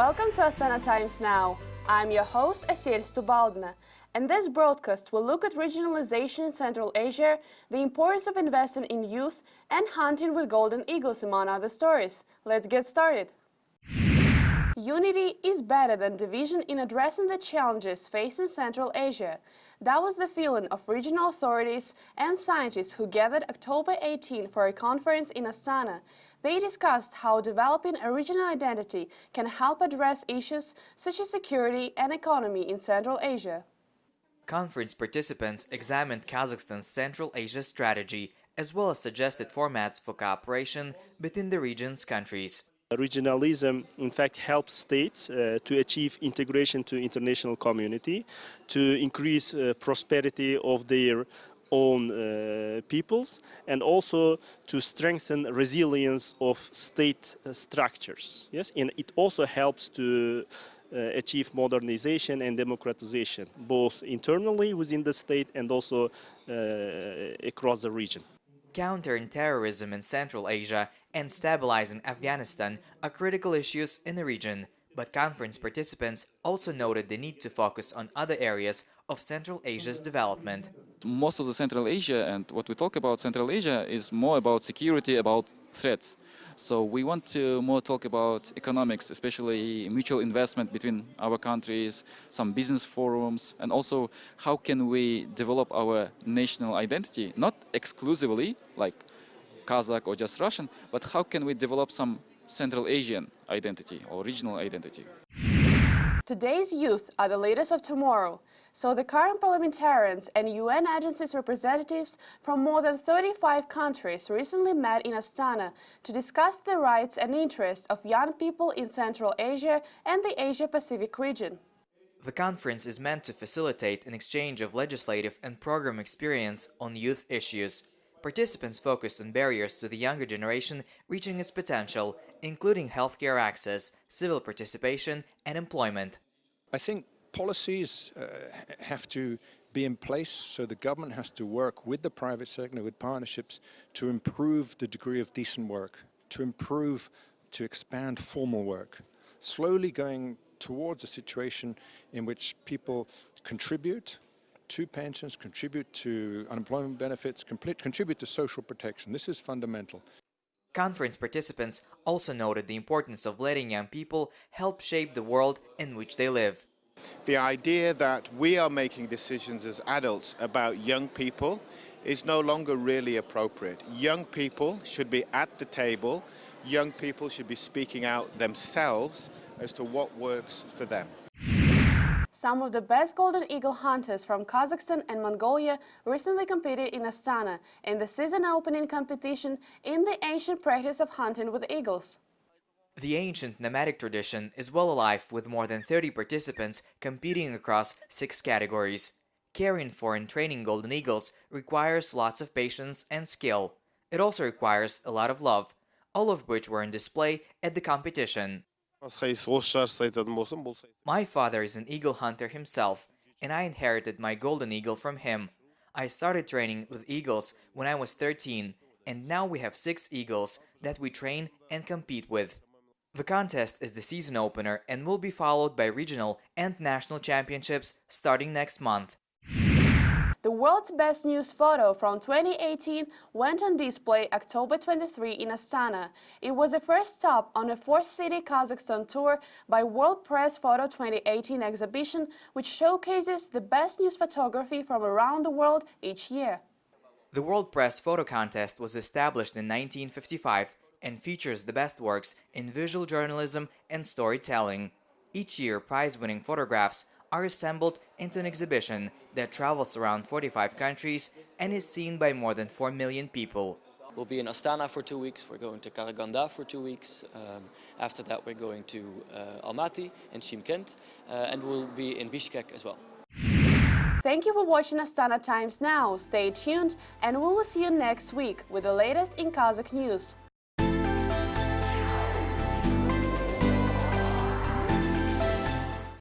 Welcome to Astana Times Now. I'm your host, Asiel Stubaldna, and this broadcast will look at regionalization in Central Asia, the importance of investing in youth, and hunting with golden eagles, among other stories. Let's get started. Unity is better than division in addressing the challenges facing Central Asia. That was the feeling of regional authorities and scientists who gathered October 18 for a conference in Astana. They discussed how developing a regional identity can help address issues such as security and economy in Central Asia. Conference participants examined Kazakhstan's Central Asia strategy, as well as suggested formats for cooperation between the region's countries. Regionalism, in fact, helps states to achieve integration to international community, to increase prosperity of their own peoples, and also to strengthen resilience of state structures. Yes, and it also helps to achieve modernization and democratization, both internally within the state and also across the region. Countering terrorism in Central Asia and stabilizing Afghanistan are critical issues in the region, but conference participants also noted the need to focus on other areas of Central Asia's development. Most of the Central Asia, and what we talk about Central Asia, is more about security, about threats. So we want to more talk about economics, especially mutual investment between our countries, some business forums, and also how can we develop our national identity, not exclusively like Kazakh or just Russian, but how can we develop some Central Asian identity or regional identity. Today's youth are the leaders of tomorrow, so the current parliamentarians and UN agencies representatives from more than 35 countries recently met in Astana to discuss the rights and interests of young people in Central Asia and the Asia-Pacific region. The conference is meant to facilitate an exchange of legislative and program experience on youth issues. Participants focused on barriers to the younger generation reaching its potential, including healthcare access, civil participation, and employment. I think policies have to be in place, so the government has to work with the private sector, with partnerships, to improve the degree of decent work, to expand formal work, slowly going towards a situation in which people contribute to pensions, contribute to unemployment benefits, contribute to social protection. This is fundamental. Conference participants also noted the importance of letting young people help shape the world in which they live. The idea that we are making decisions as adults about young people is no longer really appropriate. Young people should be at the table. Young people should be speaking out themselves as to what works for them. Some of the best golden eagle hunters from Kazakhstan and Mongolia recently competed in Astana in the season opening competition in the ancient practice of hunting with eagles. The ancient nomadic tradition is well alive, with more than 30 participants competing across 6 categories. Caring for and training golden eagles requires lots of patience and skill. It also requires a lot of love, all of which were on display at the competition. My father is an eagle hunter himself, and I inherited my golden eagle from him. I started training with eagles when I was 13, and now we have 6 eagles that we train and compete with. The contest is the season opener and will be followed by regional and national championships starting next month. The world's best news photo from 2018 went on display October 23 in Astana. It was the first stop on a 4-city Kazakhstan tour by World Press Photo 2018 exhibition, which showcases the best news photography from around the world each year. The World Press Photo Contest was established in 1955 and features the best works in visual journalism and storytelling. Each year, prize-winning photographs are assembled into an exhibition that travels around 45 countries and is seen by more than 4 million people. We'll be in Astana for 2 weeks, we're going to Karaganda for 2 weeks, after that we're going to Almaty and Shymkent, and we'll be in Bishkek as well. Thank you for watching Astana Times Now. Stay tuned and we will see you next week with the latest in Kazakh news.